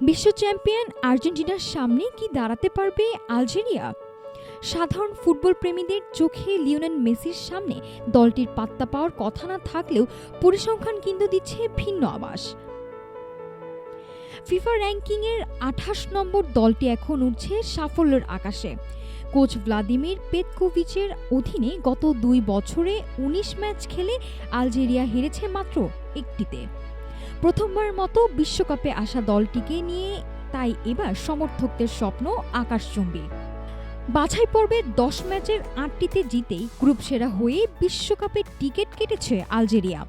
বিশ্ব চ্যাম্পিয়ন আর্জেন্টিনার সামনে কি দাঁড়াতে পারবে আলজেরিয়া? সাধারণ ফুটবল প্রেমীদের চোখে লিওনেল মেসির সামনে দলটির পাত্তা পাওয়ার কথা না থাকলেও পরিসংখ্যান কিন্তু দিচ্ছে ভিন্ন আভাস। ফিফা র্যাঙ্কিংয়ের ২৮ নম্বর দলটি এখন উঠছে সাফল্যের আকাশে। কোচ ভ্লাদিমির পেতকোভিচের অধীনে গত ২ বছরে ১৯ ম্যাচ খেলে আলজেরিয়া হেরেছে মাত্র একটিতে। প্রথমবারের মতো বিশ্বকাপে আসা দলটিকে নিয়ে তাই এবার সমর্থকদের স্বপ্ন আকাশচুম্বী। বাছাই পর্বে ১০ ম্যাচের ৮টিতে জিতেই গ্রুপ সেরা হয়ে বিশ্বকাপের টিকিট কেটেছে আলজেরিয়া।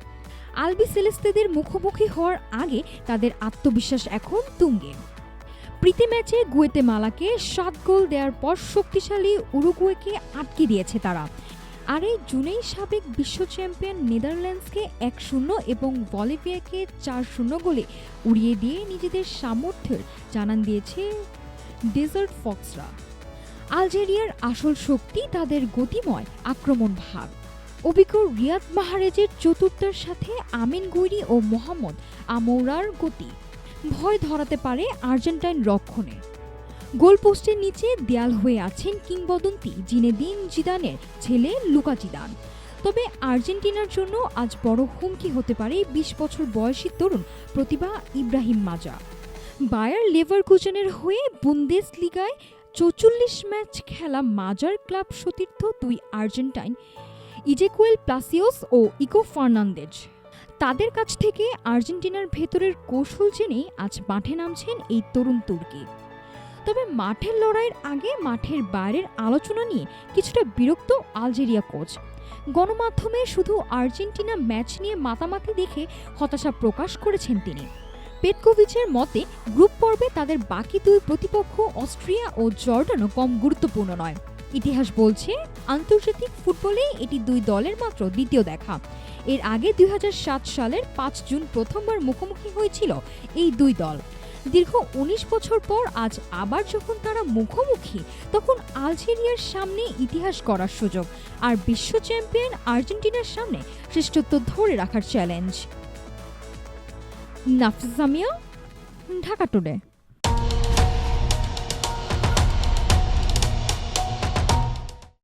আলবিসেলেস্তেদের মুখোমুখি হওয়ার আগে তাদের আত্মবিশ্বাস এখন তুঙ্গে। প্রীতি ম্যাচে গুয়েতেমালাকে ৭ গোল দেওয়ার পর শক্তিশালী উরুগুয়েকে আটকে দিয়েছে তারা। আর এই জুনেই সাবেক বিশ্ব চ্যাম্পিয়ন নেদারল্যান্ডসকে ১-০ এবং বলিভিয়াকে ৪-০ গোলে উড়িয়ে দিয়ে নিজেদের সামর্থ্যের জানান দিয়েছে ডেজার্ট ফক্সরা। আলজেরিয়ার আসল শক্তি তাদের গতিময় আক্রমণ ভাগ। অভিজ্ঞ রিয়াদ মাহরেজের চতুর্থের সাথে আমিন গুইরি ও মোহাম্মদ আমৌরার গতি ভয় ধরাতে পারে আর্জেন্টাইন রক্ষণে। গোলপোস্টের নিচে দেয়াল হয়ে আছেন কিংবদন্তি জিনেদিন জিদানের ছেলে লুকা জিদান। তবে আর্জেন্টিনার জন্য আজ বড় হুমকি হতে পারে ২০ বছর বয়সী তরুণ প্রতিভা ইব্রাহিম মাজা। বায়ার লেভারকুজেনের হয়ে বুন্দেসলিগায় ৪৪ ম্যাচ খেলা মাজার ক্লাব সতীর্থ দুই আর্জেন্টাইন ইজেকুয়েল প্লাসিওস ও ইকো ফার্নান্দেজ। তাদের কাছ থেকে আর্জেন্টিনার ভেতরের কৌশল জেনেই আজ মাঠে নামছেন এই তরুণ তুর্কি। তবে মাঠের লড়াইয়ের আগে মাঠের বাইরের আলোচনা নিয়ে কিছুটা বিরক্ত আলজেরিয়া কোচ। গণমাধ্যমে শুধু আর্জেন্টিনা ম্যাচ নিয়ে মাতামাতি দেখে হতাশা প্রকাশ করেছেন তিনি। পেতকোভিচের মতে গ্রুপ পর্বে তাদের বাকি দুই প্রতিপক্ষ অস্ট্রিয়া ও জর্ডানও কম গুরুত্বপূর্ণ নয়। ইতিহাস বলছে আন্তর্জাতিক ফুটবলে এটি দুই দলের মাত্র দ্বিতীয় দেখা। এর আগে ২০০৭ সালের ৫ জুন প্রথমবার মুখোমুখি হয়েছিল এই দুই দল। দীর্ঘ ১৯ বছর পর আজ আবার যখন তারা মুখোমুখি, তখন আলজেরিয়ার সামনে ইতিহাস গড়ার সুযোগ আর বিশ্ব চ্যাম্পিয়ন আর্জেন্টিনার সামনে শ্রেষ্ঠত্ব ধরে রাখার চ্যালেঞ্জ। নাফিসা মিয়া, ঢাকা টুডে।